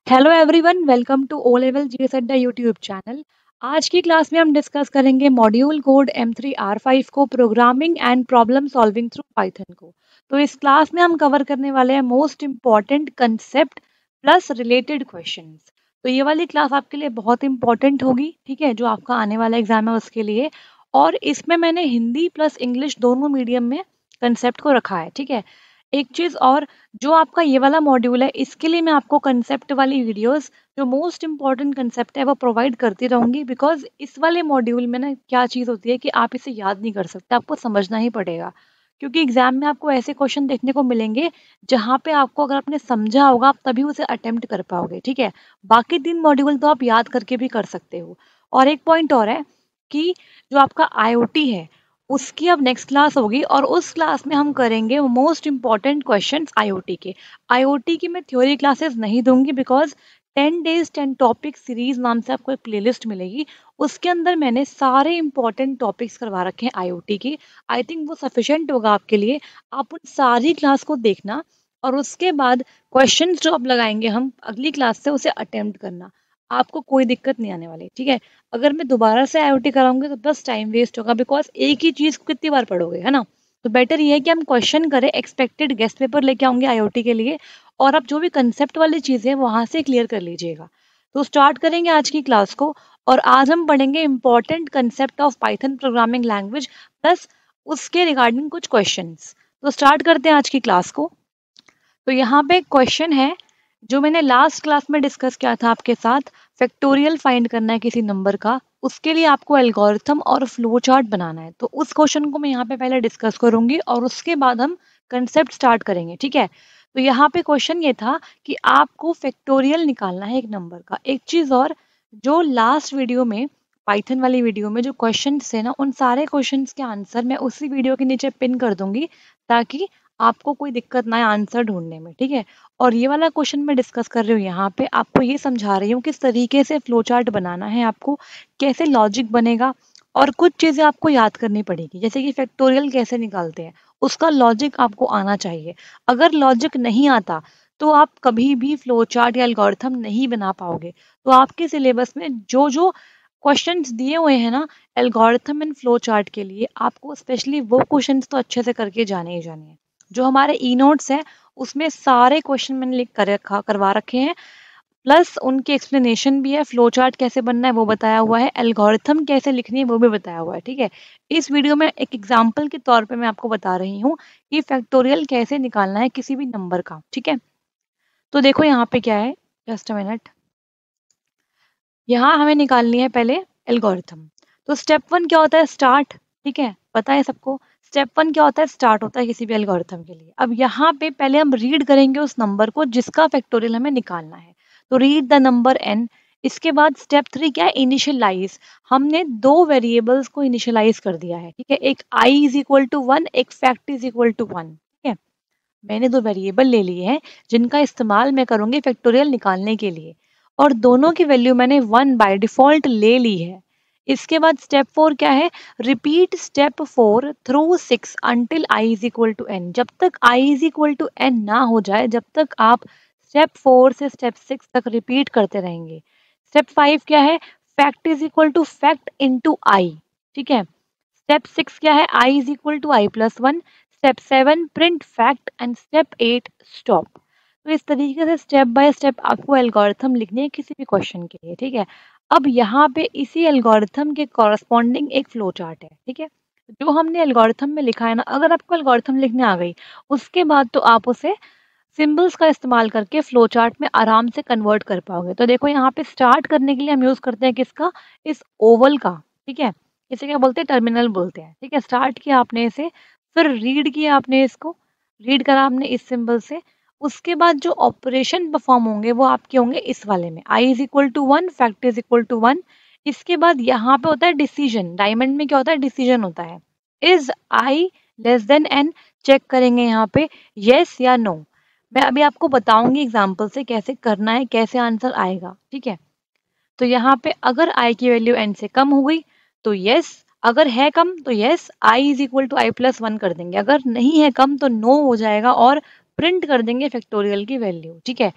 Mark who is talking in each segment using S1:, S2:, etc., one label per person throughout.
S1: Hello everyone, welcome to O level GS अड्डा YouTube channel. आज की क्लास में हम डिस्कस करेंगे मॉड्यूल कोड M3R5 को, programming and problem solving through Python को। तो इस क्लास में हम कवर करने वाले हैं most important concept plus related questions. तो ये वाली क्लास आपके लिए बहुत इंपॉर्टेंट होगी, ठीक है, जो आपका आने वाला एग्जाम है उसके लिए। और इसमें मैंने हिंदी प्लस इंग्लिश दोनों मीडियम में कंसेप्ट को रखा है, ठीक है। एक चीज़ और, जो आपका ये वाला मॉड्यूल है इसके लिए मैं आपको कंसेप्ट वाली वीडियोस, जो मोस्ट इंपॉर्टेंट कंसेप्ट है वो प्रोवाइड करती रहूंगी। बिकॉज इस वाले मॉड्यूल में ना क्या चीज़ होती है कि आप इसे याद नहीं कर सकते, आपको समझना ही पड़ेगा। क्योंकि एग्जाम में आपको ऐसे क्वेश्चन देखने को मिलेंगे जहाँ पे आपको, अगर आपने समझा होगा, आप तभी उसे अटेम्प्ट कर पाओगे, ठीक है। बाकी 3 मॉड्यूल तो आप याद करके भी कर सकते हो। और एक पॉइंट और है कि जो आपका आईओटी है उसकी अब नेक्स्ट क्लास होगी, और उस क्लास में हम करेंगे मोस्ट इंपॉर्टेंट क्वेश्चंस आईओटी के। आईओटी की मैं थ्योरी क्लासेस नहीं दूंगी, बिकॉज 10 days 10 टॉपिक सीरीज नाम से आपको एक प्लेलिस्ट मिलेगी। उसके अंदर मैंने सारे इंपॉर्टेंट टॉपिक्स करवा रखे हैं आईओटी की। आई थिंक वो सफिशेंट होगा आपके लिए। आप उन सारी क्लास को देखना, और उसके बाद क्वेश्चंस जो अब लगाएंगे हम अगली क्लास से उसे अटेम्प्ट करना। आपको कोई दिक्कत नहीं आने वाली, ठीक है। अगर मैं दोबारा से आईओटी कराऊंगी तो बस टाइम वेस्ट होगा, बिकॉज एक ही चीज को कितनी बार पढ़ोगे, है ना। तो बेटर ये है कि हम क्वेश्चन करें, एक्सपेक्टेड गेस्ट पेपर लेके आऊंगे आईओटी के लिए, और आप जो भी कंसेप्ट वाली चीजें हैं वहां से क्लियर कर लीजिएगा। तो स्टार्ट करेंगे आज की क्लास को। और आज हम पढ़ेंगे important concept of Python programming language plus उसके रिगार्डिंग कुछ क्वेश्चंस। तो स्टार्ट करते हैं आज की क्लास को। तो यहाँ पे क्वेश्चन है जो मैंने लास्ट क्लास में डिस्कस किया था आपके साथ। फैक्टोरियल फाइंड करना है किसी नंबर का, उसके लिए आपको एल्गोरिथम और फ्लो चार्ट बनाना है। तो उस क्वेश्चन को मैं यहाँ पे पहले डिस्कस करूंगी और उसके बाद हम कंसेप्ट स्टार्ट करेंगे, ठीक है। तो यहाँ पे क्वेश्चन ये था कि आपको फैक्टोरियल निकालना है एक नंबर का। एक चीज और, जो लास्ट वीडियो में, पाइथन वाली वीडियो में जो क्वेश्चन थे ना, उन सारे क्वेश्चंस के आंसर मैं उसी वीडियो के नीचे पिन कर दूंगी, ताकि आपको कोई दिक्कत ना आए आंसर ढूंढने में, ठीक है। और ये वाला क्वेश्चन मैं डिस्कस कर रही हूँ यहाँ पे, आपको ये समझा रही हूँ किस तरीके से फ्लो चार्ट बनाना है आपको, कैसे लॉजिक बनेगा। और कुछ चीजें आपको याद करनी पड़ेगी, जैसे कि फैक्टोरियल कैसे निकालते हैं, उसका लॉजिक आपको आना चाहिए। अगर लॉजिक नहीं आता तो आप कभी भी फ्लो चार्ट या एल्गोरिथम नहीं बना पाओगे। तो आपके सिलेबस में जो जो क्वेश्चंस दिए हुए हैं ना एल्गोरिथम एंड फ्लो चार्ट के लिए, आपको स्पेशली वो क्वेश्चंस तो अच्छे से करके जाने ही जाने हैं। जो हमारे ई नोट्स है उसमें सारे क्वेश्चन मैंने लिख कर रखा करवा रखे हैं, प्लस उनकी एक्सप्लेनेशन भी है। फ्लो चार्ट कैसे बनना है वो बताया हुआ है, एल्गोरिथम कैसे लिखनी है वो भी बताया हुआ है, ठीक है। इस वीडियो में एक एग्जांपल के तौर पे मैं आपको बता रही हूँ कि फैक्टोरियल कैसे निकालना है किसी भी नंबर का, ठीक है। तो देखो यहाँ पे क्या है, जस्ट अ मिनट। यहाँ हमें निकालनी है पहले एल्गोरिथम। तो स्टेप 1 क्या होता है, स्टार्ट, ठीक है, पता है सबको। स्टेप 1 क्या होता है, स्टार्ट होता है किसी भी एल्गोरिथम के लिए। अब यहाँ पे पहले हम रीड करेंगे उस नंबर को जिसका फैक्टोरियल हमें निकालना है। तो रीड द नंबर n। इसके बाद स्टेप 3 क्या है, इनिशियलाइज। हमने 2 वेरिएबल्स को इनिशियलाइज कर दिया है, ठीक है। एक i इज इक्वल टू 1, एक फैक्ट इज इक्वल टू 1, ठीक है। मैंने 2 वेरिएबल ले लिए हैं जिनका इस्तेमाल मैं करूंगी फैक्टोरियल निकालने के लिए, और दोनों की वैल्यू मैंने 1 बाय डिफॉल्ट ले ली है। इसके बाद स्टेप 4 क्या है, repeat step 4 through 6 until i is equal to n। जब तक i is equal to n ना हो जाए, जब तक आप स्टेप 4 से स्टेप 6 तक रिपीट करते रहेंगे। स्टेप 5 क्या है, fact is equal to fact into i, ठीक है। स्टेप 6 क्या है, i is equal to i+1। Step 7 print fact and step 8 stop. तो इस तरीके से स्टेप बाय स्टेप आपको एल्गोरिथम लिखनी है किसी भी क्वेश्चन के लिए, ठीक है। अब यहाँ पे इसी एल्गोरिथम के कॉरस्पॉन्डिंग एक फ्लो चार्ट है, ठीक है। जो हमने एल्गोरिथम में लिखा है ना, अगर आपको एल्गोरिथम लिखने आ गई, उसके बाद तो आप उसे सिंबल्स का इस्तेमाल करके फ्लो चार्ट में आराम से कन्वर्ट कर पाओगे। तो देखो यहाँ पे स्टार्ट करने के लिए हम यूज करते हैं किसका, इस ओवल का, ठीक है। इसे क्या बोलते हैं, टर्मिनल बोलते हैं, ठीक है। स्टार्ट किया आपने इसे, फिर रीड किया आपने इसको, रीड करा आपने इस सिंबल से। उसके बाद जो ऑपरेशन परफॉर्म होंगे वो आपके होंगे इस वाले में, i is equal to 1, fact is equal to 1। इसके बाद यहाँ पे होता है डिसीजन, डायमंड में क्या होता है, डिसीजन होता है। Is i less than n, check करेंगे यहाँ पे यस या नो। मैं अभी आपको बताऊंगी एग्जाम्पल से कैसे करना है, कैसे आंसर आएगा, ठीक है। तो यहाँ पे अगर i की वैल्यू n से कम हो गई तो यस, अगर है कम तो yes, i is equal to i+1 कर देंगे। अगर नहीं है कम तो नो हो जाएगा और प्रिंट कर देंगे फैक्टोरियल की वैल्यू, ठीक है।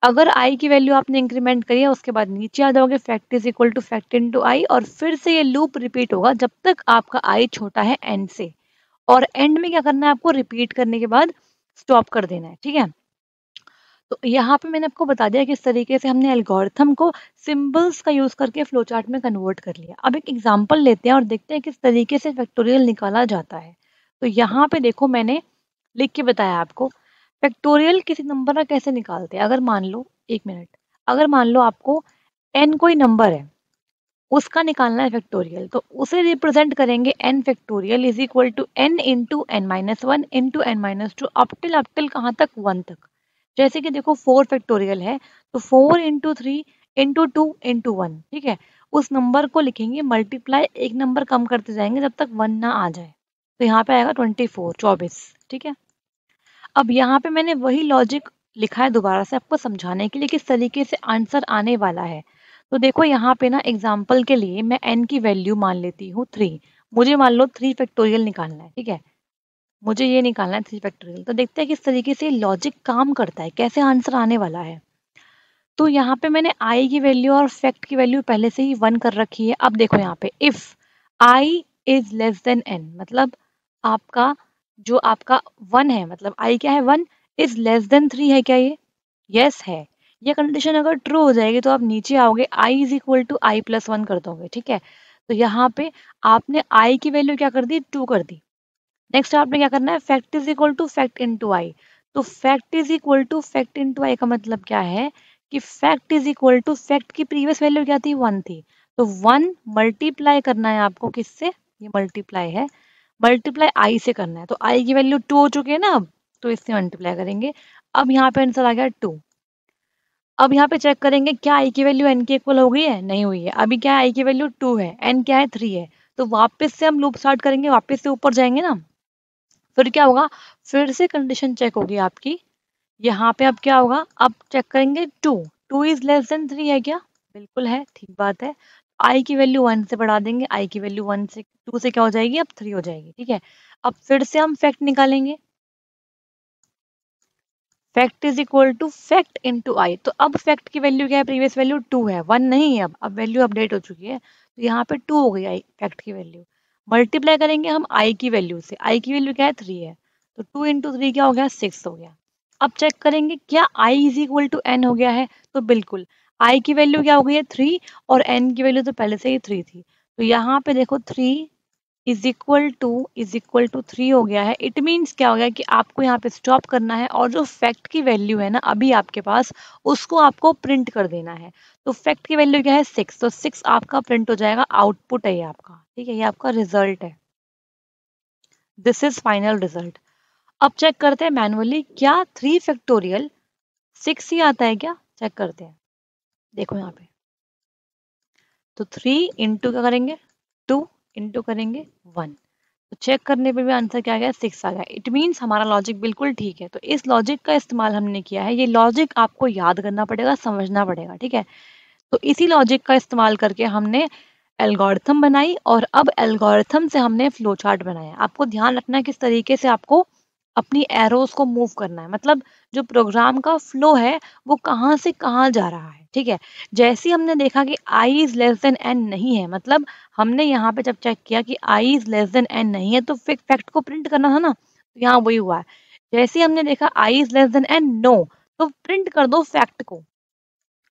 S1: अगर आई की वैल्यू आपने इंक्रीमेंट करी है उसके बाद नीचे आ जाओगे, fact is equal to fact into i, और फिर से ये लूप रिपीट होगा जब तक आपका आई छोटा है एन से, और एंड में क्या करना है आपको, रिपीट करने के बाद स्टॉप कर देना है, ठीक है। तो यहाँ पे मैंने आपको बता दिया किस तरीके से हमने एल्गोरिथम को सिंबल्स का यूज करके फ्लो चार्ट में कन्वर्ट कर लिया। अब एक एग्जांपल लेते हैं और देखते हैं किस तरीके से फैक्टोरियल निकाला जाता है। तो यहाँ पे देखो मैंने लिख के बताया आपको फैक्टोरियल किसी नंबर का कैसे निकालते हैं। अगर मान लो, एक मिनट, अगर मान लो आपको n कोई नंबर है उसका निकालना है फैक्टोरियल, तो उसे रिप्रेजेंट करेंगे n factorial is equal to n into n minus one into n minus two up till कहाँ तक, वन तक। जैसे कि देखो 4 फैक्टोरियल है तो 4 into three into two into one, ठीक है। उस नंबर को लिखेंगे मल्टीप्लाई, एक नंबर कम करते जाएंगे जब तक वन ना आ जाए, तो यहाँ पे आएगा 24, 24, ठीक है। अब यहाँ पे मैंने वही लॉजिक लिखा है दोबारा से आपको समझाने के लिए किस तरीके से आंसर आने वाला है। तो देखो यहाँ पे ना एग्जाम्पल के लिए मैं n की वैल्यू मान लेती हूँ 3। मुझे मान लो 3 फैक्टोरियल निकालना है, ठीक है। मुझे ये निकालना है 3 फैक्टोरियल। तो देखते हैं किस तरीके से लॉजिक काम करता है, कैसे आंसर आने वाला है। तो यहाँ पे मैंने i की वैल्यू और फैक्ट की वैल्यू पहले से ही 1 कर रखी है। अब देखो यहाँ पे if i is less than n, मतलब आपका जो आपका 1 है, मतलब i क्या है, 1 इज लेस देन 3 है क्या ये, यस है। ये कंडीशन अगर ट्रू हो जाएगी तो आप नीचे आओगे i is equal to i plus one कर दोगे, ठीक है। तो यहाँ पे आपने i की वैल्यू क्या कर दी, 2 कर दी। नेक्स्ट आपने क्या करना है, fact is equal to fact into i. तो fact is equal to fact into i का मतलब क्या है कि fact is equal to fact की प्रीवियस वैल्यू क्या थी, 1 थी, तो 1 मल्टीप्लाई करना है आपको किससे, ये मल्टीप्लाई है, मल्टीप्लाई आई से करना है। तो आई की वैल्यू 2 हो चुकी है ना अब, तो इससे मल्टीप्लाई करेंगे। अब यहाँ पे आंसर आ गया 2। अब यहाँ पे चेक करेंगे क्या आई की वैल्यू एन के इक्वल हो गई है, नहीं हुई है। अभी क्या है, आई की वैल्यू 2 है, एन क्या है, 3 है। तो वापस से हम लूप स्टार्ट करेंगे, वापस से ऊपर जाएंगे ना, फिर क्या होगा, फिर से कंडीशन चेक होगी आपकी। यहाँ पे अब क्या होगा, अब चेक करेंगे 2, 2 इज लेस देन 3 है क्या, बिल्कुल है, ठीक बात है। आई की वैल्यू 1 से बढ़ा देंगे, आई की वैल्यू 1 से 2 से क्या हो जाएगी, अब 3 हो जाएगी, ठीक है। अब फिर से हम फैक्ट निकालेंगे, fact is equal to fact into i. तो अब फैक्ट की वैल्यू क्या है, प्रीवियस वैल्यू 2 है, 1 नहीं है। अब वैल्यू अपडेट हो चुकी है, तो यहाँ पे 2 हो गई आई फैक्ट की वैल्यू। मल्टीप्लाई करेंगे हम आई की वैल्यू से, आई की वैल्यू क्या है, 3 है, तो 2 इंटू थ्री क्या हो गया, 6 हो गया। अब चेक करेंगे क्या I is equal to N हो गया है, तो बिल्कुल आई की वैल्यू क्या हो गई है, 3, और एन की वैल्यू तो पहले से ही 3 थी। तो यहाँ पे देखो 3 इज इक्वल टू 3 हो गया है। इट मीन्स क्या हो गया कि आपको यहाँ पे स्टॉप करना है और जो फैक्ट की वैल्यू है ना अभी आपके पास, उसको आपको प्रिंट कर देना है। तो फैक्ट की वैल्यू क्या है, 6, तो 6 आपका प्रिंट हो जाएगा, आउटपुट है ये आपका, ठीक है, ये आपका रिजल्ट है। This is final result. अब चेक करते हैं मैनुअली क्या 3 फैक्टोरियल 6 ही आता है क्या, चेक करते हैं। देखो यहाँ पे तो 3 इंटू क्या करेंगे, 2 इंटू करेंगे 1, तो चेक करने पे भी आंसर क्या आ गया, 6 आ गया। इट मीन्स हमारा लॉजिक बिल्कुल ठीक है। तो इस लॉजिक का इस्तेमाल हमने किया है, ये लॉजिक आपको याद करना पड़ेगा, समझना पड़ेगा, ठीक है। तो इसी लॉजिक का इस्तेमाल करके हमने एल्गोरिथम बनाई, और अब एल्गोरिथम से हमने फ्लो चार्ट बनाया। आपको ध्यान रखना है किस तरीके से आपको अपनी एरोस को मूव करना है, मतलब जो प्रोग्राम का फ्लो है वो कहाँ से कहाँ जा रहा है, ठीक है। जैसे ही हमने देखा कि i is less than n नहीं है, मतलब हमने यहाँ पे जब चेक किया कि i is less than n नहीं है तो फैक्ट को प्रिंट करना था ना, तो यहाँ वही हुआ है। जैसे ही हमने देखा i is less than n no, तो प्रिंट कर दो फैक्ट को,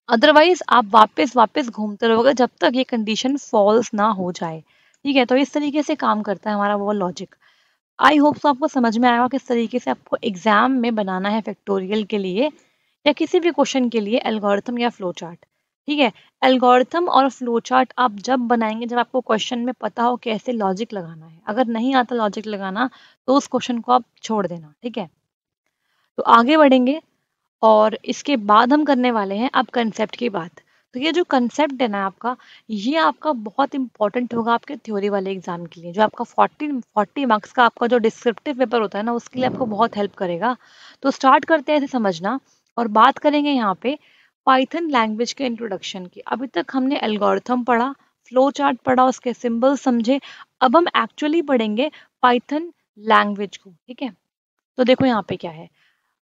S1: अदरवाइज आप वापस वापस घूमते रहोगे जब तक ये कंडीशन फॉल्स ना हो जाए, ठीक है। तो इस तरीके से काम करता है हमारा वो लॉजिक। आई होप सो आपको समझ में आएगा किस तरीके से आपको एग्जाम में बनाना है फैक्टोरियल के लिए या किसी भी क्वेश्चन के लिए एल्गोरिथम या फ्लो चार्ट, ठीक है। एल्गोरिथम और फ्लो चार्ट आप जब बनाएंगे जब आपको क्वेश्चन में पता हो कैसे लॉजिक लगाना है। अगर नहीं आता लॉजिक लगाना तो उस क्वेश्चन को आप छोड़ देना, ठीक है। तो आगे बढ़ेंगे और इसके बाद हम करने वाले हैं अब कंसेप्ट की बात। तो ये जो कंसेप्ट है ना आपका, ये आपका बहुत इंपॉर्टेंट होगा आपके थ्योरी वाले एग्जाम के लिए, जो आपका 40 मार्क्स का आपका जो डिस्क्रिप्टिव पेपर होता है ना उसके लिए आपको बहुत हेल्प करेगा। तो स्टार्ट करते हैं इसे समझना, और बात करेंगे यहाँ पे पाइथन लैंग्वेज के इंट्रोडक्शन की। अभी तक हमने एल्गोरिथम पढ़ा, फ्लो चार्ट पढ़ा, उसके सिंबल समझे। अब हम एक्चुअली पढ़ेंगे पाइथन लैंग्वेज को, ठीक है। तो देखो यहाँ पे क्या है,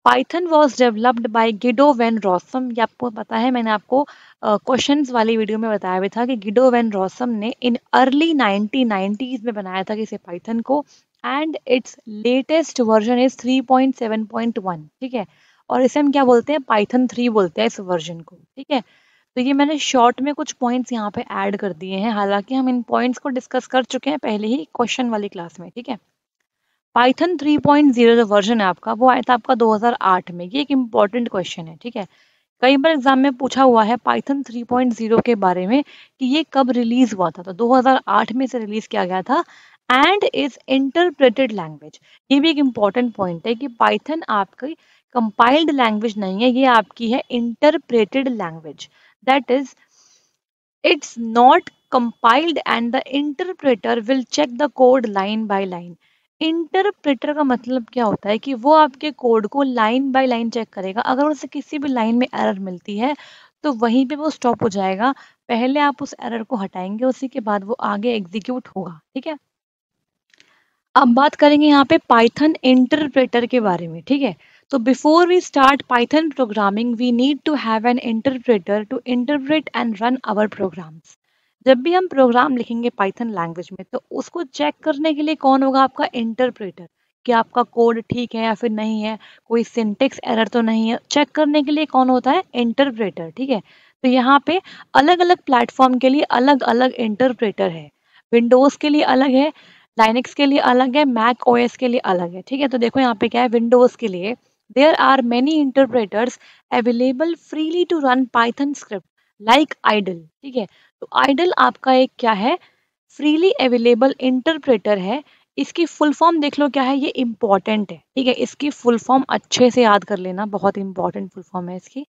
S1: Python was developed by Guido van Rossum. ये आपको पता है, मैंने आपको क्वेश्चंस वाली वीडियो में बताया भी था कि गिडो वेन रॉसम ने इन अर्ली 1990s में बनाया था किसी पाइथन को, and it's latest version is 3.7.1। ठीक है, और इसे हम क्या बोलते हैं, पाइथन 3 बोलते हैं इस वर्जन को। ठीक है, तो ये मैंने शॉर्ट में कुछ पॉइंट्स यहाँ पे ऐड कर दिए हैं, हालांकि हम इन पॉइंट्स को डिस्कस कर चुके हैं पहले ही क्वेश्चन वाली क्लास में। ठीक है, पाइथन 3.0 जो वर्जन है आपका, वो आया था आपका 2008 में। ये एक इम्पॉर्टेंट क्वेश्चन है। ठीक है, कई बार एग्जाम में पूछा हुआ है पाइथन 3.0 के बारे में कि ये कब रिलीज हुआ था, तो 2008 में से रिलीज किया गया था, एंड इज इंटरप्रेटेड लैंग्वेज। ये भी एक इम्पॉर्टेंट पॉइंट है कि पाइथन आपकी कंपाइल्ड लैंग्वेज नहीं है, ये आपकी है interpreted language. That is it's not compiled and the interpreter will check the code line by line। Interpreter का मतलब क्या होता है कि वो आपके कोड को लाइन बाय लाइन चेक करेगा, अगर उसे किसी भी लाइन में एरर मिलती है तो वहीं पे वो स्टॉप हो जाएगा, पहले आप उस एरर को हटाएंगे, उसी के बाद वो आगे एग्जीक्यूट होगा। ठीक है, अब बात करेंगे यहाँ पे पाइथन इंटरप्रेटर के बारे में। ठीक है, तो before we start Python programming we need to have an interpreter to interpret and run our programs. जब भी हम प्रोग्राम लिखेंगे पाइथन लैंग्वेज में, तो उसको चेक करने के लिए कौन होगा, आपका इंटरप्रेटर, कि आपका कोड ठीक है या फिर नहीं है, कोई सिंटेक्स एरर तो नहीं है, चेक करने के लिए कौन होता है, इंटरप्रेटर। ठीक है, तो यहाँ पे अलग अलग प्लेटफॉर्म के लिए अलग अलग इंटरप्रेटर है। विंडोज के लिए अलग है, लाइनक्स के लिए अलग है, मैक ओएस के लिए अलग है। ठीक है, तो देखो यहाँ पे क्या है, विंडोज के लिए there are many interpreters available freely to run Python script like IDLE. ठीक है, तो आइडल आपका एक क्या है, फ्रीली अवेलेबल इंटरप्रेटर है। इसकी फुल फॉर्म देख लो क्या है, ये इंपॉर्टेंट है। ठीक है, इसकी फुल फॉर्म अच्छे से याद कर लेना, बहुत इंपॉर्टेंट फुल फॉर्म है इसकी।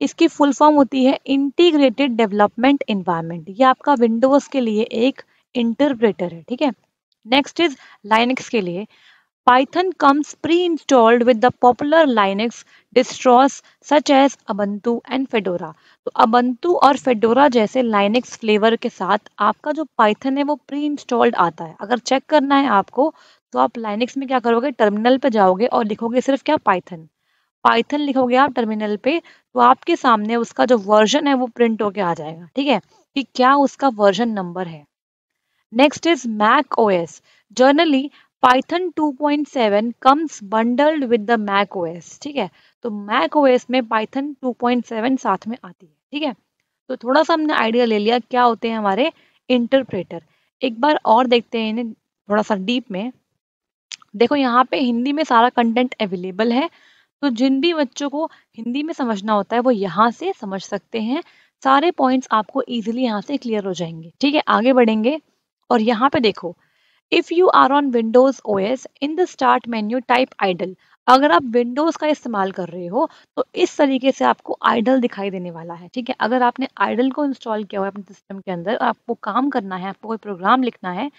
S1: इसकी फुल फॉर्म होती है इंटीग्रेटेड डेवलपमेंट एनवायरनमेंट। ये आपका विंडोज के लिए एक इंटरप्रेटर है। ठीक है, नेक्स्ट इज लाइनक्स के लिए Python comes pre-installed with the popular Linux distros such as Ubuntu and Fedora। तो Ubuntu और Fedora जैसे Linux फ्लेवर के साथ आपका जो Python है वो प्री इंस्टॉल्ड आता है। अगर चेक करना है आपको, तो आप Linux में क्या करोगे, टर्मिनल पे जाओगे और लिखोगे सिर्फ क्या, पाइथन। पाइथन लिखोगे आप टर्मिनल पे, तो आपके सामने उसका जो वर्जन है वो प्रिंट होके आ जाएगा। ठीक है, कि क्या उसका वर्जन नंबर है। Next is Mac OS. Generally, Python 2.7 comes bundled with the Mac OS। ठीक है, तो Mac OS में Python 2.7 साथ में आती है। ठीक है, तो थोड़ा सा हमने आइडिया ले लिया क्या होते हैं हमारे इंटरप्रेटर। एक बार और देखते हैं इन्हें थोड़ा सा डीप में। देखो यहाँ पे हिंदी में सारा कंटेंट अवेलेबल है, तो जिन भी बच्चों को हिंदी में समझना होता है वो यहाँ से समझ सकते हैं। सारे पॉइंट्स आपको इजीली यहाँ से क्लियर हो जाएंगे। ठीक है, आगे बढ़ेंगे और यहाँ पे देखो, if you are on Windows OS in the start menu type IDLE. अगर आप विंडोज का इस्तेमाल कर रहे हो तो इस तरीके से आपको आइडल दिखाई देने वाला है। ठीक है, अगर आपने आइडल को इंस्टॉल किया हुआ है अपने सिस्टम के अंदर, आपको काम करना है, आपको कोई प्रोग्राम लिखना है,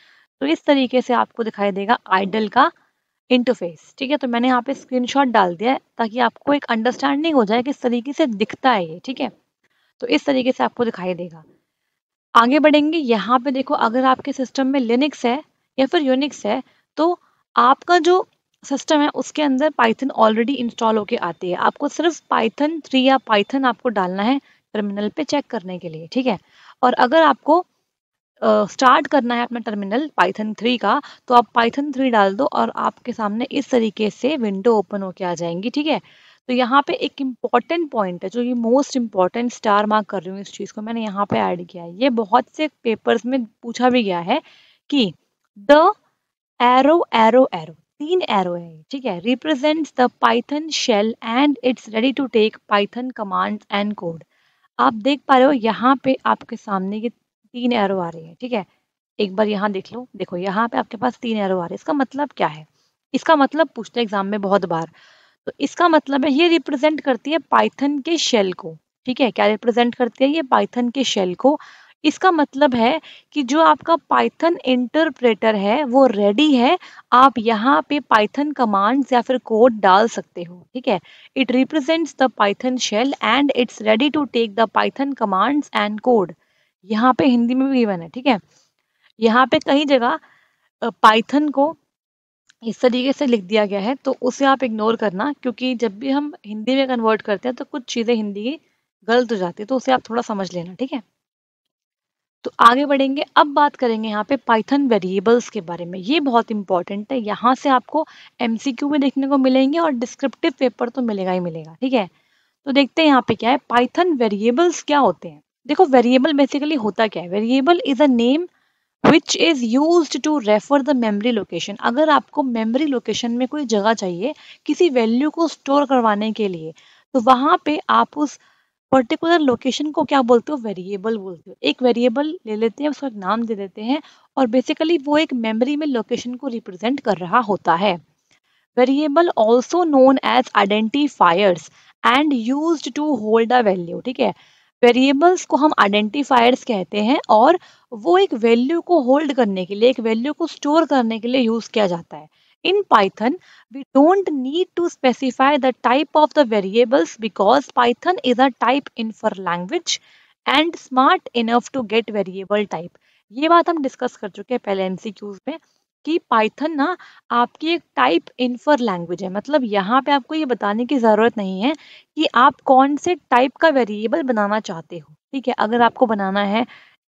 S1: तो इस तरीके से आपको दिखाई देगा आइडल का इंटरफेस। ठीक है, तो मैंने यहाँ पे स्क्रीनशॉट डाल दिया है ताकि आपको एक अंडरस्टैंडिंग हो जाए किस तरीके से दिखता है ये। ठीक है, तो इस तरीके से आपको दिखाई देगा। आगे बढ़ेंगे, यहाँ पे देखो, अगर आपके सिस्टम में लिनक्स है या फिर यूनिक्स है, तो आपका जो सिस्टम है उसके अंदर पाइथन ऑलरेडी इंस्टॉल होके आती है। आपको सिर्फ पाइथन 3 या पाइथन आपको डालना है टर्मिनल पे चेक करने के लिए। ठीक है, और अगर आपको स्टार्ट करना है अपना टर्मिनल पाइथन 3 का, तो आप पाइथन 3 डाल दो और आपके सामने इस तरीके से विंडो ओपन होके आ जाएंगी। ठीक है, तो यहाँ पे एक इम्पॉर्टेंट पॉइंट है, जो ये मोस्ट इम्पॉर्टेंट स्टार मार्क कर रही हूँ इस चीज़ को, मैंने यहाँ पे ऐड किया है। ये बहुत से पेपर्स में पूछा भी गया है कि the arrow arrow arrow, 3 arrow है ये। ठीक है, represents the Python shell and it's ready to take Python commands and code. आप देख पा रहे हो यहाँ पे आपके सामने ये 3 एरो आ रही है। ठीक है, एक बार यहाँ देख लो, देखो यहाँ पे आपके पास 3 एरो आ रहे हैं। इसका मतलब क्या है, इसका मतलब पूछते एग्जाम में बहुत बार, तो इसका मतलब है ये रिप्रेजेंट करती है पाइथन के शेल को। ठीक है, क्या रिप्रेजेंट करती है, ये पाइथन के शेल को। इसका मतलब है कि जो आपका पाइथन इंटरप्रेटर है वो रेडी है, आप यहाँ पे पाइथन कमांड्स या फिर कोड डाल सकते हो। ठीक है, it represents the Python shell and it's ready to take the Python commands and code. यहाँ पे हिंदी में भी गिवन है। ठीक है, यहाँ पे कई जगह पाइथन को इस तरीके से लिख दिया गया है, तो उसे आप इग्नोर करना, क्योंकि जब भी हम हिंदी में कन्वर्ट करते हैं तो कुछ चीज़ें हिंदी की गलत हो जाती है, तो उसे आप थोड़ा समझ लेना, ठीक है। तो आगे बढ़ेंगे, अब बात करेंगे यहाँ पे पाइथन वेरिएबल्स के बारे में। ये बहुत इंपॉर्टेंट है, यहाँ से आपको एमसीक्यू में देखने को मिलेंगे और डिस्क्रिप्टिव पेपर तो मिलेगा ही मिलेगा, ठीक है। तो देखते हैं यहाँ पे क्या है, पाइथन वेरिएबल्स क्या होते हैं। देखो, वेरिएबल बेसिकली होता क्या है। Variable is a name which is used to refer the memory location। अगर आपको मेमोरी लोकेशन में कोई जगह चाहिए किसी वैल्यू को स्टोर करवाने के लिए, तो वहां पे आप उस पर्टिकुलर लोकेशन को क्या बोलते हो, वेरिएबल बोलते हो। एक वेरिएबल ले लेते हैं, उसको एक नाम दे देते हैं, और बेसिकली वो एक मेमोरी में लोकेशन को रिप्रेजेंट कर रहा होता है। Variable also known as identifiers and used to hold a value, ठीक है। वेरिएबल्स को हम आइडेंटिफायर्स कहते हैं, और वो एक वैल्यू को होल्ड करने के लिए, एक वैल्यू को स्टोर करने के लिए यूज किया जाता है। In Python we don't need to specify the type of the variables because Python is a type infer language and smart enough to get variable type। ये बात हम डिस्कस कर चुके हैं पहले एमसीक्यूज में कि पाइथन ना आपकी एक टाइप इन्फर लैंग्वेज है। मतलब यहाँ पे आपको ये बताने की ज़रूरत नहीं है कि आप कौन से टाइप का वेरिएबल बनाना चाहते हो, ठीक है। अगर आपको बनाना है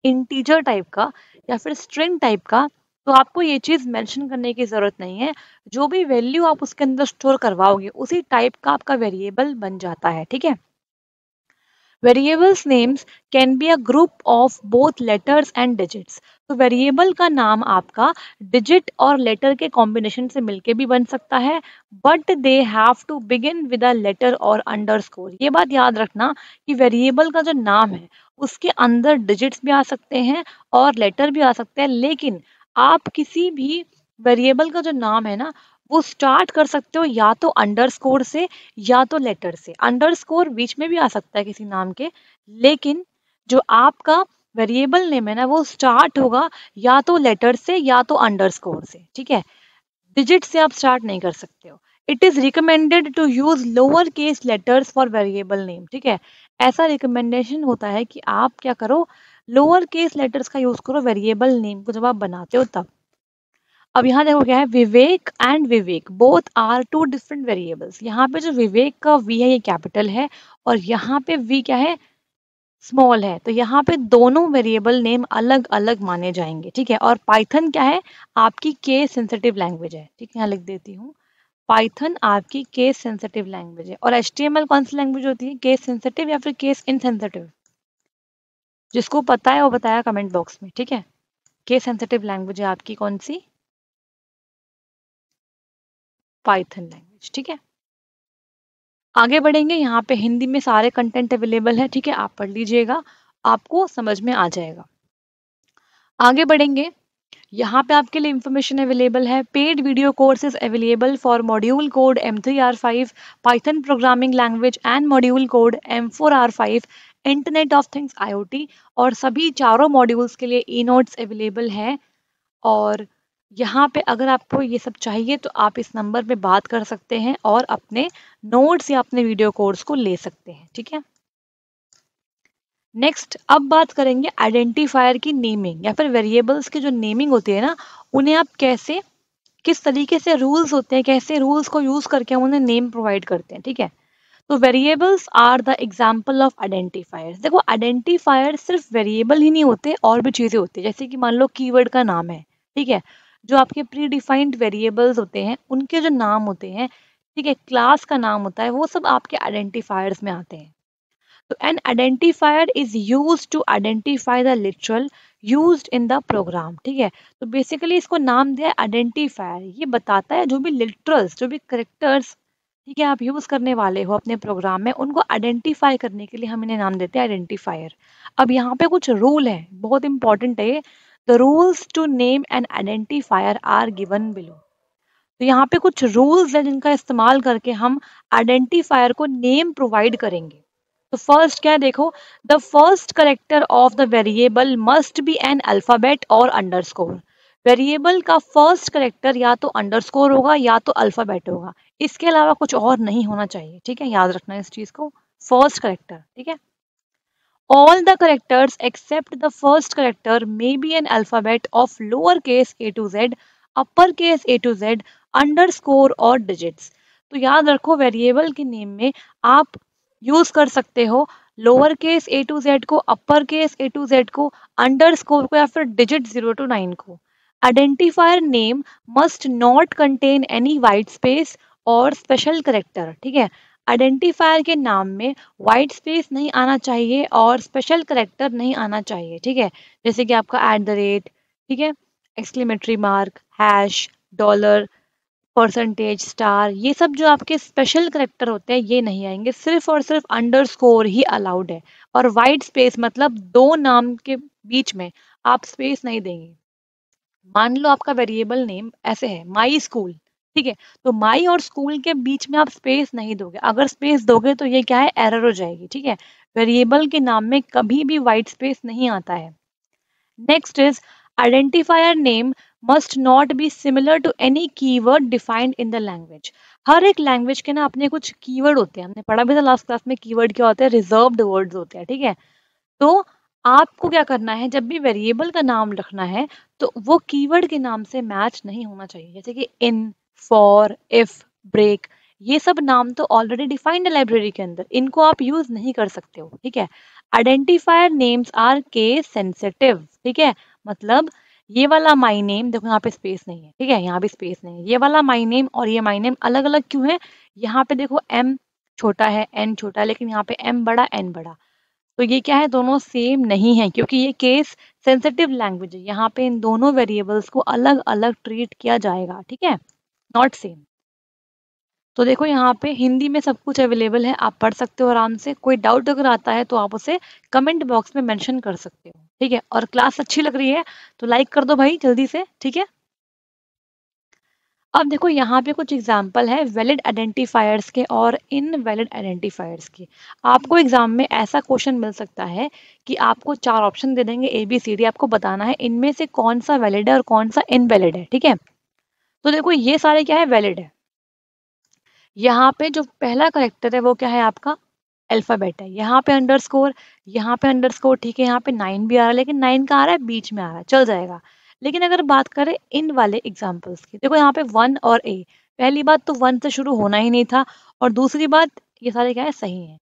S1: इंटीजर टाइप का या फिर स्ट्रिंग टाइप का, तो आपको ये चीज़ मेंशन करने की ज़रूरत नहीं है। जो भी वैल्यू आप उसके अंदर स्टोर करवाओगे उसी टाइप का आपका वेरिएबल बन जाता है, ठीक है। Variables names can be a group of both letters and digits. तो वेरिएबल का नाम आपका डिजिट और लेटर के कॉम्बिनेशन से मिलके भी बन सकता है, but they have to begin with a letter और अंडरस्कोर। ये बात याद रखना कि वेरिएबल का जो नाम है उसके अंदर डिजिट्स भी आ सकते हैं और लेटर भी आ सकते हैं, लेकिन आप किसी भी वेरिएबल का जो नाम है ना, वो स्टार्ट कर सकते हो या तो अंडरस्कोर से या तो लेटर से। अंडरस्कोर बीच में भी आ सकता है किसी नाम के, लेकिन जो आपका वेरिएबल नेम है ना, वो स्टार्ट होगा या तो लेटर से या तो अंडरस्कोर से, ठीक है। डिजिट से आप स्टार्ट नहीं कर सकते हो। It is recommended to use lower case letters for variable name, ठीक है। ऐसा रिकमेंडेशन होता है कि आप क्या करो, लोअर केस लेटर्स का यूज करो वेरिएबल नेम को जब आप बनाते हो तब। अब यहाँ देखो क्या है, Vivek and Vivek both are two different variables. यहाँ पे जो विवेक का वी है ये कैपिटल है, और यहाँ पे वी क्या है, स्मॉल है। तो यहाँ पे दोनों वेरिएबल नेम अलग अलग माने जाएंगे, ठीक है। और पाइथन क्या है, आपकी केस सेंसिटिव लैंग्वेज है, ठीक है। यहाँ लिख देती हूँ, पाइथन आपकी केस सेंसिटिव लैंग्वेज है। और एचटीएमएल कौन सी लैंग्वेज होती है, केस सेंसिटिव या फिर केस इनसेंसिटिव? जिसको पता है वो बताया कमेंट बॉक्स में, ठीक है। केस सेंसिटिव लैंग्वेज है आपकी कौन सी, पाइथन लैंग्वेज, ठीक है। आगे बढ़ेंगे, यहाँ पे हिंदी में सारे कंटेंट अवेलेबल है, ठीक है। आप पढ़ लीजिएगा, आपको समझ में आ जाएगा। आगे बढ़ेंगे, यहाँ पे आपके लिए इंफॉर्मेशन अवेलेबल है। Paid video courses available for module code M3R5, Python programming language and module code M4R5, internet of things IoT, और सभी चारों मॉड्यूल्स के लिए ई नोट्स अवेलेबल है। और यहाँ पे अगर आपको ये सब चाहिए तो आप इस नंबर पे बात कर सकते हैं और अपने नोट्स या अपने वीडियो कोर्स को ले सकते हैं, ठीक है। नेक्स्ट, अब बात करेंगे आइडेंटिफायर की नेमिंग, या फिर वेरिएबल्स की जो नेमिंग होती है ना, उन्हें आप कैसे, किस तरीके से रूल्स होते हैं, कैसे रूल्स को यूज करके हम उन्हें नेम प्रोवाइड करते हैं, ठीक है। तो variables are the example of identifiers. देखो, आइडेंटिफायर सिर्फ वेरिएबल ही नहीं होते, और भी चीजें होती है। जैसे कि मान लो कीवर्ड का नाम है, ठीक है। जो आपके प्री डिफाइंड वेरिएबल्स होते हैं उनके जो नाम होते हैं, ठीक है, क्लास का नाम होता है, वो सब आपके आइडेंटिफायर्स में आते हैं। तो an identifier is use to identify the literal used in the program, ठीक है। तो बेसिकली इसको नाम दिया है आइडेंटिफायर। ये बताता है जो भी लिटरल्स, जो भी करेक्टर्स, ठीक है, आप यूज करने वाले हो अपने प्रोग्राम में, उनको आइडेंटिफाई करने के लिए हम इन्हें नाम देते हैं आइडेंटिफायर। अब यहाँ पे कुछ रूल है, बहुत इंपॉर्टेंट है ये। The rules to name an identifier are given below. तो यहाँ पे कुछ रूल्स हैं जिनका इस्तेमाल करके हम आइडेंटिफायर को नेम प्रोवाइड करेंगे। तो फर्स्ट क्या है, देखो, the first character of the variable must be an alphabet और अंडरस्कोर। वेरिएबल का फर्स्ट करेक्टर या तो अंडरस्कोर होगा या तो अल्फाबेट होगा, इसके अलावा कुछ और नहीं होना चाहिए, ठीक है। याद रखना इस चीज को, फर्स्ट करेक्टर, ठीक है। All the characters except the first character may be an alphabet of lower case a to z, upper case a to z, underscore और डिजिट्स। तो याद रखो वेरिएबल के नेम में आप यूज कर सकते हो lower case A to Z को, upper case A to Z को, अंडरस्कोर को या फिर डिजिट 0 to 9 को। Identifier name must not contain any white space और स्पेशल करेक्टर, ठीक है। आइडेंटिफायर के नाम में वाइट स्पेस नहीं आना चाहिए और स्पेशल करेक्टर नहीं आना चाहिए, ठीक है। जैसे कि आपका @, ठीक है, exclamatory mark, hash, dollar, percentage, star, ये सब जो आपके स्पेशल करेक्टर होते हैं ये नहीं आएंगे, सिर्फ और सिर्फ अंडरस्कोर ही अलाउड है। और वाइट स्पेस मतलब दो नाम के बीच में आप स्पेस नहीं देंगे। मान लो आपका वेरिएबल नेम ऐसे है माई स्कूल, ठीक है, तो माई और स्कूल के बीच में आप स्पेस नहीं दोगे, अगर स्पेस दोगे तो ये क्या है, एरर हो जाएगी, ठीक है। वेरिएबल के नाम में कभी भी वाइट स्पेस नहीं आता है। Next is identifier name must not be similar to any keyword defined in the language. हर एक लैंग्वेज के ना अपने कुछ कीवर्ड होते हैं, हमने पढ़ा भी था लास्ट क्लास में, कीवर्ड क्या होते हैं, रिजर्व्ड वर्ड्स होते हैं, ठीक है। तो आपको क्या करना है, जब भी वेरिएबल का नाम रखना है तो वो कीवर्ड के नाम से मैच नहीं होना चाहिए। जैसे कि इन, फॉर, इफ, ब्रेक, ये सब नाम तो ऑलरेडी डिफाइंड है लाइब्रेरी के अंदर, इनको आप यूज नहीं कर सकते हो, ठीक है। Identifier names are case sensitive, ठीक है, मतलब ये वाला माई नेम देखो यहाँ पे स्पेस नहीं है, ठीक है, यहाँ भी स्पेस नहीं है, ये वाला माई नेम और ये माई नेम अलग अलग क्यों है, यहाँ पे देखो एम छोटा है, एन छोटा है, लेकिन यहाँ पे एम बड़ा, एन बड़ा, तो ये क्या है, दोनों सेम नहीं है क्योंकि ये केस सेंसिटिव लैंग्वेज है, यहाँ पे इन दोनों वेरिएबल्स को अलग अलग ट्रीट किया जाएगा, ठीक है, नॉट सेम। तो देखो यहाँ पे हिंदी में सब कुछ अवेलेबल है, आप पढ़ सकते हो आराम से, कोई डाउट अगर आता है तो आप उसे कमेंट बॉक्स में मेंशन कर सकते हो, ठीक है। और क्लास अच्छी लग रही है तो लाइक कर दो भाई जल्दी से, ठीक है। अब देखो यहाँ पे कुछ एग्जाम्पल है वैलिड आइडेंटिफायर्स के और इनवैलिड आइडेंटिफायर्स के। आपको एग्जाम में ऐसा क्वेश्चन मिल सकता है कि आपको 4 ऑप्शन दे देंगे ABCD, आपको बताना है इनमें से कौन सा वैलिड है और कौन सा इनवैलिड है, ठीक है। तो देखो ये सारे क्या है, वैलिड है। यहाँ पे जो पहला करेक्टर है वो क्या है आपका, अल्फाबेट है, यहाँ पे अंडरस्कोर, ठीक है, यहाँ पे 9 भी आ रहा है, लेकिन 9 का आ रहा है बीच में आ रहा है, चल जाएगा। लेकिन अगर बात करें इन वाले एग्जाम्पल्स की, देखो यहाँ पे 1 और A, पहली बात तो 1 से शुरू होना ही नहीं था, और दूसरी बात ये सारे क्या है, सही है,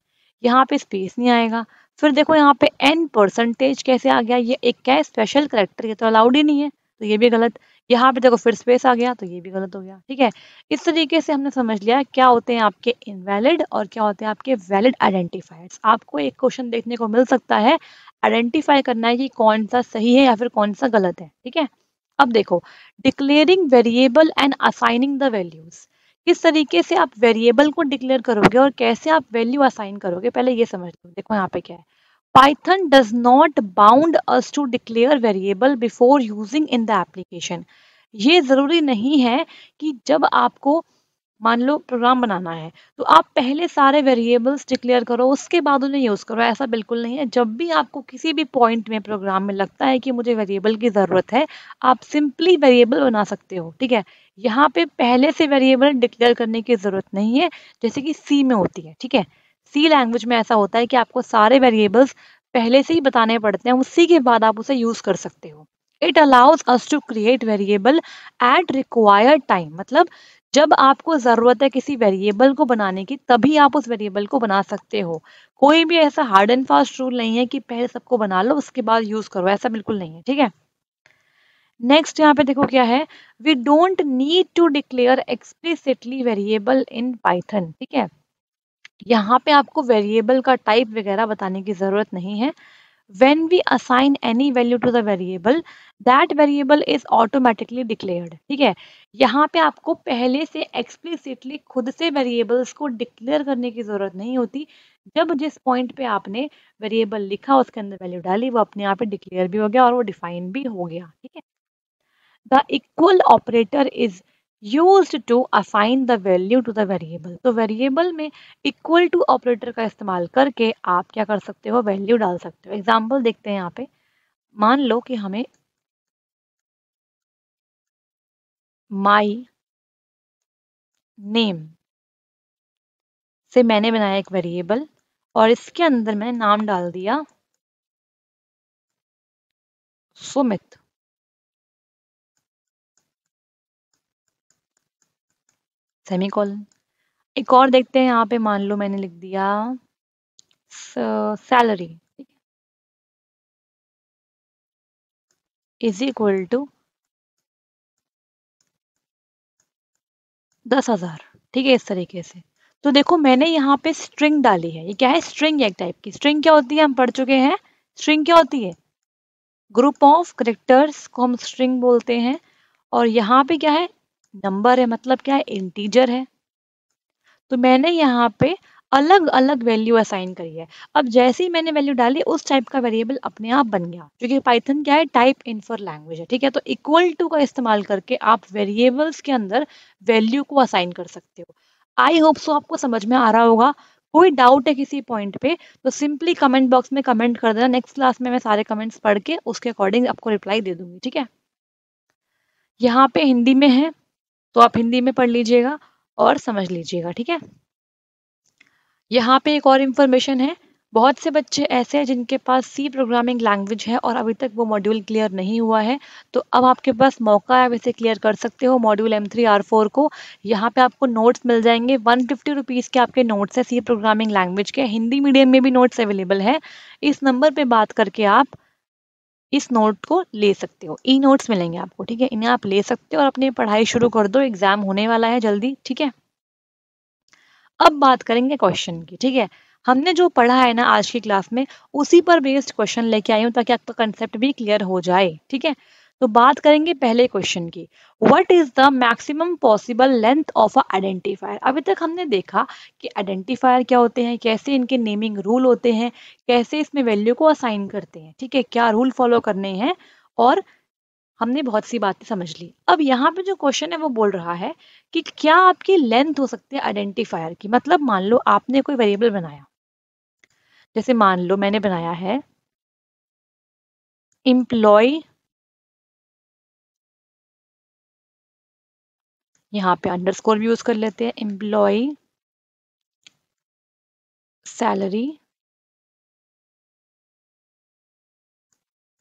S1: यहाँ पे स्पेस नहीं आएगा। फिर देखो यहाँ पे n परसेंटेज कैसे आ गया, ये एक क्या है, स्पेशल करेक्टर, ये तो अलाउड ही नहीं है, तो ये भी गलत। यहाँ पे देखो फिर स्पेस आ गया तो ये भी गलत हो गया, ठीक है। इस तरीके से हमने समझ लिया क्या होते हैं आपके इनवैलिड और क्या होते हैं आपके वैलिड आइडेंटिफायर्स। आपको एक क्वेश्चन देखने को मिल सकता है, आइडेंटिफाई करना है कि कौन सा सही है या फिर कौन सा गलत है, ठीक है। अब देखो declaring variable and assigning the values, किस तरीके से आप वेरिएबल को डिक्लेयर करोगे और कैसे आप वैल्यू असाइन करोगे, पहले ये समझ लो। देखो यहाँ पे क्या है, Python does not bound us to declare variable before using in the application। ये ज़रूरी नहीं है कि जब आपको मान लो प्रोग्राम बनाना है तो आप पहले सारे वेरिएबल्स डिक्लेयर करो उसके बाद उन्हें यूज़ करो, ऐसा बिल्कुल नहीं है। जब भी आपको किसी भी पॉइंट में प्रोग्राम में लगता है कि मुझे वेरिएबल की ज़रूरत है, आप सिंपली वेरिएबल बना सकते हो, ठीक है। यहाँ पे पहले से वेरिएबल डिक्लेयर करने की ज़रूरत नहीं है, जैसे कि सी में होती है, ठीक है। सी लैंग्वेज में ऐसा होता है कि आपको सारे वेरिएबल्स पहले से ही बताने पड़ते हैं, उसी के बाद आप उसे यूज़ कर सकते हो। It allows us to create variable at required time, मतलब जब आपको ज़रूरत है किसी वेरिएबल को बनाने की तभी आप उस वेरिएबल को बना सकते हो। कोई भी ऐसा हार्ड एंड फास्ट रूल नहीं है कि पहले सबको बना लो उसके बाद यूज़ करो, ऐसा बिल्कुल नहीं है, ठीक है। नेक्स्ट यहाँ पे देखो क्या है, we don't need to declare explicitly variable in Python, ठीक है। यहाँ पे आपको वेरिएबल का टाइप वगैरह बताने की ज़रूरत नहीं है। When we assign any value to the variable, that variable is automatically declared, ठीक है। यहाँ पे आपको पहले से एक्सप्लिसिटली खुद से वेरिएबल्स को डिक्लेयर करने की जरूरत नहीं होती। जब जिस पॉइंट पे आपने वेरिएबल लिखा उसके अंदर वैल्यू डाली वो अपने आप पे डिक्लेयर भी हो गया और वो डिफाइन भी हो गया, ठीक है। The equal operator is used to assign the value to the variable। तो वेरिएबल में इक्वल टू ऑपरेटर का इस्तेमाल करके आप क्या कर सकते हो, वैल्यू डाल सकते हो। एग्जाम्पल देखते हैं यहाँ पे, मान लो कि हमें माई नेम से मैंने बनाया एक वेरिएबल और इसके अंदर मैंने नाम डाल दिया सुमित। सेमीकोलन। एक और देखते हैं, यहाँ पे मान लो मैंने लिख दिया सैलरी इज इक्वल टू 10,000। ठीक है, इस तरीके से। तो देखो मैंने यहाँ पे स्ट्रिंग डाली है। ये क्या है? स्ट्रिंग है एक टाइप की। स्ट्रिंग क्या होती है हम पढ़ चुके हैं। स्ट्रिंग क्या होती है? ग्रुप ऑफ करेक्टर्स को हम स्ट्रिंग बोलते हैं। और यहाँ पे क्या है? नंबर है, मतलब क्या है? इंटीजर है। तो मैंने यहाँ पे अलग अलग वैल्यू असाइन करी है। अब जैसे ही मैंने वैल्यू डाली उस टाइप का वेरिएबल अपने आप बन गया, क्योंकि पाइथन क्या है? टाइप इन्फर लैंग्वेज है। ठीक है, तो इक्वल टू का इस्तेमाल करके आप वेरिएबल्स के अंदर वैल्यू को असाइन कर सकते हो। आई होप सो आपको समझ में आ रहा होगा। कोई डाउट है किसी पॉइंट पे तो सिंपली कमेंट बॉक्स में कमेंट कर देना। नेक्स्ट क्लास में मैं सारे कमेंट्स पढ़ के उसके अकॉर्डिंग आपको रिप्लाई दे दूंगी। ठीक है, यहाँ पे हिंदी में है तो आप हिंदी में पढ़ लीजिएगा और समझ लीजिएगा। ठीक है, यहाँ पे एक और इन्फॉर्मेशन है। बहुत से बच्चे ऐसे हैं जिनके पास सी प्रोग्रामिंग लैंग्वेज है और अभी तक वो मॉड्यूल क्लियर नहीं हुआ है। तो अब आपके पास मौका है, वैसे क्लियर कर सकते हो मॉड्यूल M3R4 को। यहाँ पे आपको नोट्स मिल जाएंगे। 150 रुपीज़ के आपके नोट्स है सी प्रोग्रामिंग लैंग्वेज के। हिंदी मीडियम में भी नोट्स अवेलेबल है। इस नंबर पे बात करके आप इस नोट को ले सकते हो। ई नोट्स मिलेंगे आपको। ठीक है, इन्हें आप ले सकते हो और अपनी पढ़ाई शुरू कर दो। एग्जाम होने वाला है जल्दी। ठीक है, अब बात करेंगे क्वेश्चन की। ठीक है, हमने जो पढ़ा है ना आज की क्लास में, उसी पर बेस्ड क्वेश्चन लेके आई हूँ ताकि आपका कंसेप्ट भी क्लियर हो जाए। ठीक है, तो बात करेंगे पहले क्वेश्चन की। What is the maximum possible length of a identifier. अभी तक हमने देखा कि आइडेंटिफायर क्या होते हैं, कैसे इनके नेमिंग रूल होते हैं, कैसे इसमें वैल्यू को असाइन करते हैं। ठीक है, क्या रूल फॉलो करने हैं, और हमने बहुत सी बातें समझ ली। अब यहाँ पे जो क्वेश्चन है वो बोल रहा है कि क्या आपकी लेंथ हो सकती है आइडेंटिफायर की। मतलब मान लो आपने कोई वेरिएबल बनाया, जैसे मान लो मैंने बनाया है एम्प्लॉय, यहाँ पे अंडरस्कोर भी यूज कर लेते हैं, एम्प्लॉय सैलरी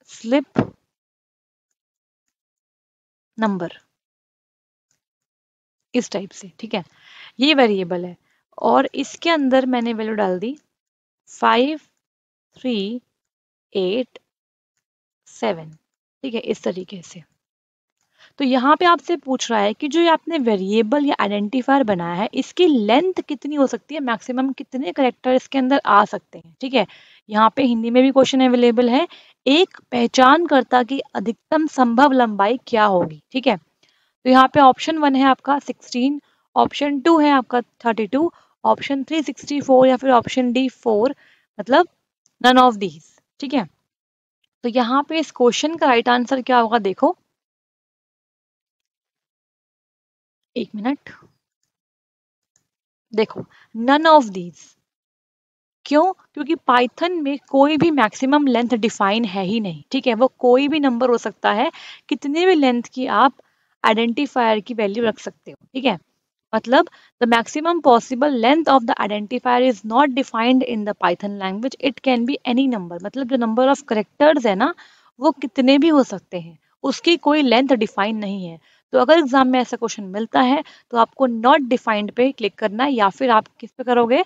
S1: स्लिप नंबर, इस टाइप से। ठीक है, ये वेरिएबल है और इसके अंदर मैंने वैल्यू डाल दी 5387। ठीक है, इस तरीके से। तो यहाँ पे आपसे पूछ रहा है कि जो ये आपने वेरिएबल या आइडेंटिफायर बनाया है, इसकी लेंथ कितनी हो सकती है, मैक्सिमम कितने करेक्टर इसके अंदर आ सकते हैं। ठीक है, यहाँ पे हिंदी में भी क्वेश्चन अवेलेबल है, एक पहचानकर्ता की अधिकतम संभव लंबाई क्या होगी। ठीक है, तो यहाँ पे ऑप्शन 1 है आपका 16, ऑप्शन 2 है आपका 32, ऑप्शन 3 64 या फिर ऑप्शन डी 4, मतलब नन ऑफ दीज। ठीक है, तो यहाँ पे इस क्वेश्चन का राइट आंसर क्या होगा, देखो 1 मिनट। देखो, नन ऑफ दीज। क्यों? क्योंकि पाइथन में कोई भी मैक्सिमम लेंथ डिफाइन है ही नहीं। ठीक है, वो कोई भी नंबर हो सकता है, कितने भी लेंथ की आप आइडेंटिफायर की वैल्यू रख सकते हो। ठीक है, मतलब the maximum possible length of the identifier is not defined in the Python language, it can be any number. मतलब जो नंबर ऑफ करेक्टर्स है ना, वो कितने भी हो सकते हैं, उसकी कोई लेंथ डिफाइन नहीं है। तो अगर एग्जाम में ऐसा क्वेश्चन मिलता है तो आपको नॉट डिफाइंड पे क्लिक करना है, या फिर आप किस पे करोगे,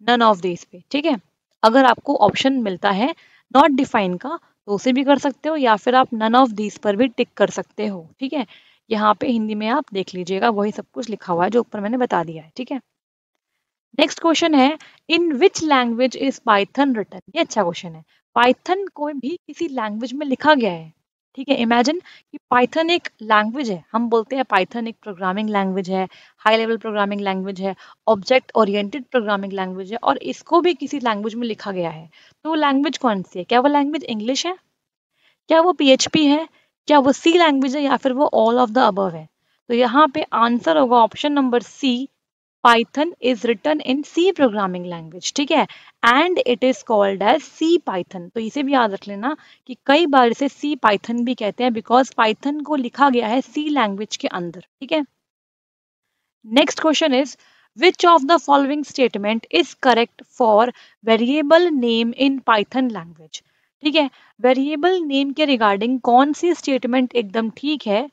S1: नन ऑफ दिस पे। ठीक है, अगर आपको ऑप्शन मिलता है नॉट डिफाइन का तो उसे भी कर सकते हो, या फिर आप नन ऑफ दिस पर भी टिक कर सकते हो। ठीक है, यहाँ पे हिंदी में आप देख लीजिएगा, वही सब कुछ लिखा हुआ है जो ऊपर मैंने बता दिया है। ठीक है, नेक्स्ट क्वेश्चन है, in which language is Python written. ये अच्छा क्वेश्चन है। पाइथन को भी किसी लैंग्वेज में लिखा गया है। ठीक है, इमेजिन कि पाइथन एक लैंग्वेज है, हम बोलते हैं पाइथन एक प्रोग्रामिंग लैंग्वेज है, हाई लेवल प्रोग्रामिंग लैंग्वेज है, ऑब्जेक्ट ओरिएंटेड प्रोग्रामिंग लैंग्वेज है, और इसको भी किसी लैंग्वेज में लिखा गया है। तो वो लैंग्वेज कौन सी है? क्या वो लैंग्वेज इंग्लिश है, क्या वो PHP है, क्या वो सी लैंग्वेज है, या फिर वो ऑल ऑफ द अबव है? तो यहाँ पे आंसर होगा option number C, Python is written in C programming language. ठीक है, and it is called as C Python. तो इसे भी याद रख लेना कि कई बार इसे सी पाइथन भी कहते हैं, बिकॉज पाइथन को लिखा गया है सी लैंग्वेज के अंदर। ठीक है, next question is, which of the following statement is correct for variable name in Python language. ठीक है, वेरिएबल नेम के रिगार्डिंग कौन सी स्टेटमेंट एकदम ठीक है,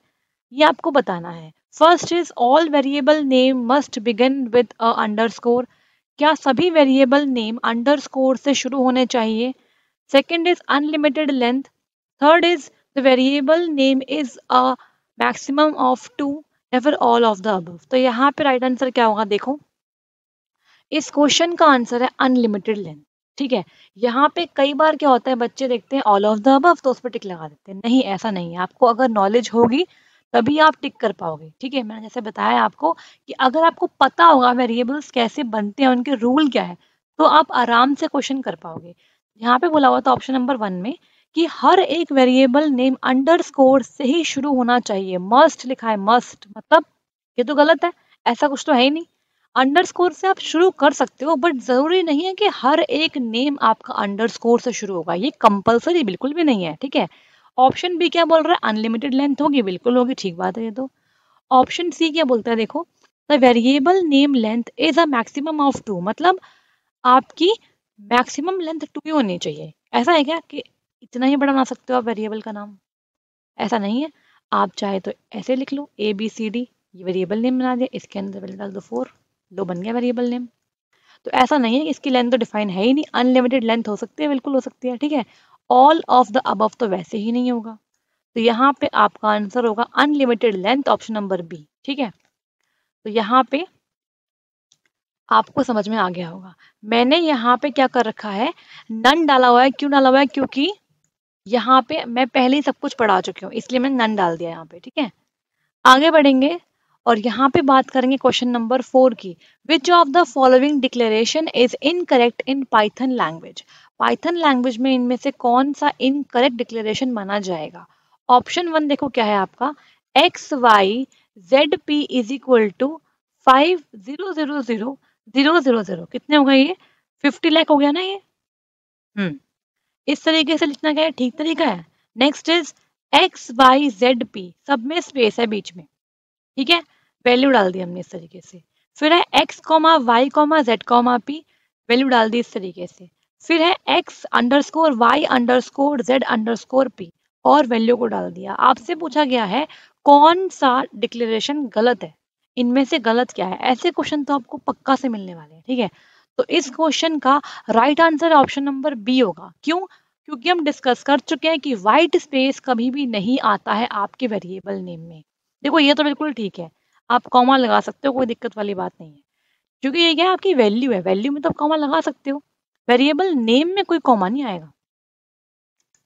S1: ये आपको बताना है। First is all variable name must begin with a underscore. क्या सभी वेरिएबल नेम अंडरस्कोर से शुरू होने चाहिए? Second is unlimited length. Third is the variable name is a maximum of 2 या फिर ऑल ऑफ द अबव। तो यहाँ पे राइट आंसर क्या होगा? देखो, इस क्वेश्चन का आंसर है अनलिमिटेड लेंथ। ठीक है, यहाँ पे कई बार क्या होता है, बच्चे देखते हैं ऑल ऑफ द अबव तो उस पर टिक लगा देते हैं। नहीं, ऐसा नहीं है। आपको अगर नॉलेज होगी तभी आप टिक कर पाओगे। ठीक है, मैंने जैसे बताया आपको कि अगर आपको पता होगा वेरिएबल्स कैसे बनते हैं, उनके रूल क्या है, तो आप आराम से क्वेश्चन कर पाओगे। यहाँ पे बोला हुआ था ऑप्शन नंबर 1 में कि हर एक वेरिएबल नेम अंडरस्कोर से ही शुरू होना चाहिए। मस्ट लिखा है, मस्ट, मतलब ये तो गलत है, ऐसा कुछ तो है ही नहीं। अंडरस्कोर से आप शुरू कर सकते हो, बट जरूरी नहीं है कि हर एक नेम आपका अंडरस्कोर से शुरू होगा, ये कंपलसरी बिल्कुल भी नहीं है। ठीक है, ऑप्शन बी क्या बोल रहा है? अनलिमिटेड लेंथ होगी, बिल्कुल होगी, ठीक बात है ये तो। ऑप्शन सी क्या बोलता है? देखो, the variable name length is a maximum of 2, मतलब आपकी मैक्सिमम लेंथ 2 ही होनी चाहिए। ऐसा है क्या कि इतना ही बड़ा बना सकते हो आप वेरिएबल का नाम? ऐसा नहीं है। आप चाहे तो ऐसे लिख लो ABCD, ये वेरिएबल नेम बना दिया, इसके अंदर वैल्यू डाल दो 4, लो बन गया वेरिएबल नेम। तो ऐसा नहीं है कि इसकी लेंथ तो डिफाइन है ही नहीं। अनलिमिटेड लेंथ हो सकती है, बिल्कुल हो सकती है। ठीक है, ऑल ऑफ द अबव तो वैसे ही नहीं होगा। तो यहाँ पे आपका आंसर होगा unlimited length, option number B. ठीक है, तो यहाँ पे आपको समझ में आ गया होगा। मैंने यहाँ पे क्या कर रखा है, नन डाला हुआ है। क्यों डाला हुआ है? क्योंकि यहाँ पे मैं पहले ही सब कुछ पढ़ा चुकी हूँ, इसलिए मैंने नन डाल दिया यहाँ पे। ठीक है, आगे बढ़ेंगे और यहाँ पे बात करेंगे क्वेश्चन नंबर 4 की। Which of the following declaration is incorrect in Python language? Python language में इनमें से कौन सा इनकरेक्ट डिक्लेरेशन माना जाएगा? ऑप्शन 1 देखो क्या है आपका, x y z p is equal to 500000। कितने हो गए ये? 50 लाख हो गया ना ये। हम्म, इस तरीके से लिखना क्या है? ठीक तरीका है। Next is x y z p, सब में स्पेस है बीच में। ठीक है, वैल्यू डाल दी हमने इस तरीके से। फिर है x comma y comma z comma p, value डाल दी इस तरीके से। फिर है x underscore y underscore z underscore p, और वैल्यू को डाल दिया। आपसे पूछा गया है कौन सा डिक्लेरेशन गलत है, इनमें से गलत क्या है। ऐसे क्वेश्चन तो आपको पक्का से मिलने वाले हैं। ठीक है, तो इस क्वेश्चन का right answer option number B होगा। क्यों? क्योंकि हम डिस्कस कर चुके हैं कि व्हाइट स्पेस कभी भी नहीं आता है आपके वेरिएबल नेम में। देखो, ये तो बिल्कुल ठीक है, आप कॉमा लगा सकते हो, कोई दिक्कत वाली बात नहीं है। क्योंकि ये क्या है, आपकी वैल्यू है, वैल्यू में तो आप कॉमा लगा सकते हो, वेरिएबल नेम में कोई कॉमा नहीं आएगा।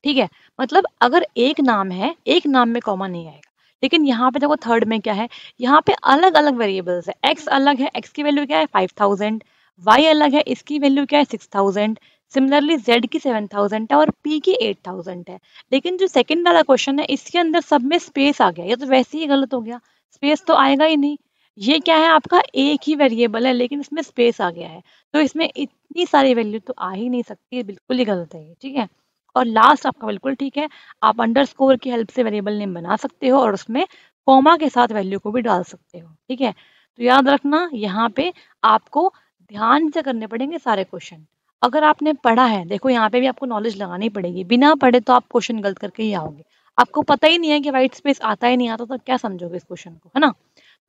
S1: ठीक है, मतलब अगर एक नाम है, एक नाम में कॉमा नहीं आएगा। लेकिन यहाँ पे देखो थर्ड में क्या है, यहाँ पे अलग अलग वेरिएबल्स है। एक्स अलग है, एक्स की वैल्यू क्या है 5000, वाई अलग है, इसकी वैल्यू क्या है 6000, सिमिलरली जेड की 7000 है और पी की 8000 है। लेकिन जो सेकंड वाला क्वेश्चन है, इसके अंदर सब में स्पेस आ गया, ये तो वैसे ही गलत हो गया, स्पेस तो आएगा ही नहीं। ये क्या है, आपका एक ही वेरिएबल है लेकिन इसमें स्पेस आ गया है, तो इसमें इतनी सारी वैल्यू तो आ ही नहीं सकती, ये बिल्कुल ही गलत है ये। ठीक है, और लास्ट आपका बिल्कुल ठीक है, आप अंडरस्कोर की हेल्प से वेरिएबल नेम बना सकते हो और उसमें कॉमा के साथ वैल्यू को भी डाल सकते हो। ठीक है, तो याद रखना यहाँ पे आपको ध्यान से करने पड़ेंगे सारे क्वेश्चन। अगर आपने पढ़ा है, देखो यहाँ पे भी आपको नॉलेज लगानी पड़ेगी, बिना पढ़े तो आप क्वेश्चन गलत करके ही आओगे। आपको पता ही नहीं है कि व्हाइट स्पेस आता ही नहीं आता, तो क्या समझोगे इस क्वेश्चन को, है ना?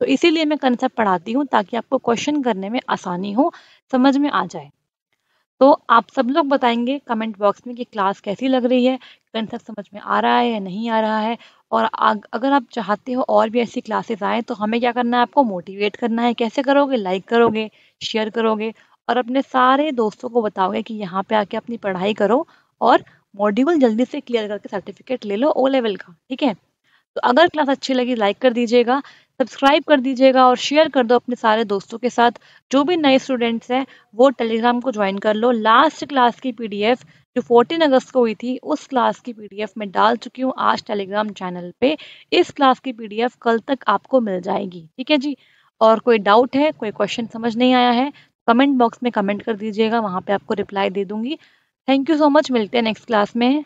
S1: तो इसीलिए मैं कंसेप्ट पढ़ाती हूँ ताकि आपको क्वेश्चन करने में आसानी हो, समझ में आ जाए। तो आप सब लोग बताएंगे कमेंट बॉक्स में कि क्लास कैसी लग रही है, कंसेप्ट समझ में आ रहा है या नहीं आ रहा है। और अगर आप चाहते हो और भी ऐसी क्लासेस आए तो हमें क्या करना है, आपको मोटिवेट करना है। कैसे करोगे? लाइक करोगे, शेयर करोगे और अपने सारे दोस्तों को बताओगे कि यहाँ पे आके अपनी पढ़ाई करो और मॉड्यूल जल्दी से क्लियर करके सर्टिफिकेट ले लो O लेवल का। ठीक है, तो अगर क्लास अच्छी लगी लाइक कर दीजिएगा, सब्सक्राइब कर दीजिएगा और शेयर कर दो अपने सारे दोस्तों के साथ। जो भी नए स्टूडेंट्स हैं वो टेलीग्राम को ज्वाइन कर लो। लास्ट क्लास की पीडीएफ जो 14 अगस्त को हुई थी, उस क्लास की पीडीएफ मैं डाल चुकी हूँ आज टेलीग्राम चैनल पे। इस क्लास की पीडीएफ कल तक आपको मिल जाएगी। ठीक है जी, और कोई डाउट है, कोई क्वेश्चन समझ नहीं आया है, कमेंट बॉक्स में कमेंट कर दीजिएगा, वहाँ पे आपको रिप्लाई दे दूंगी। थैंक यू सो मच, मिलते हैं नेक्स्ट क्लास में।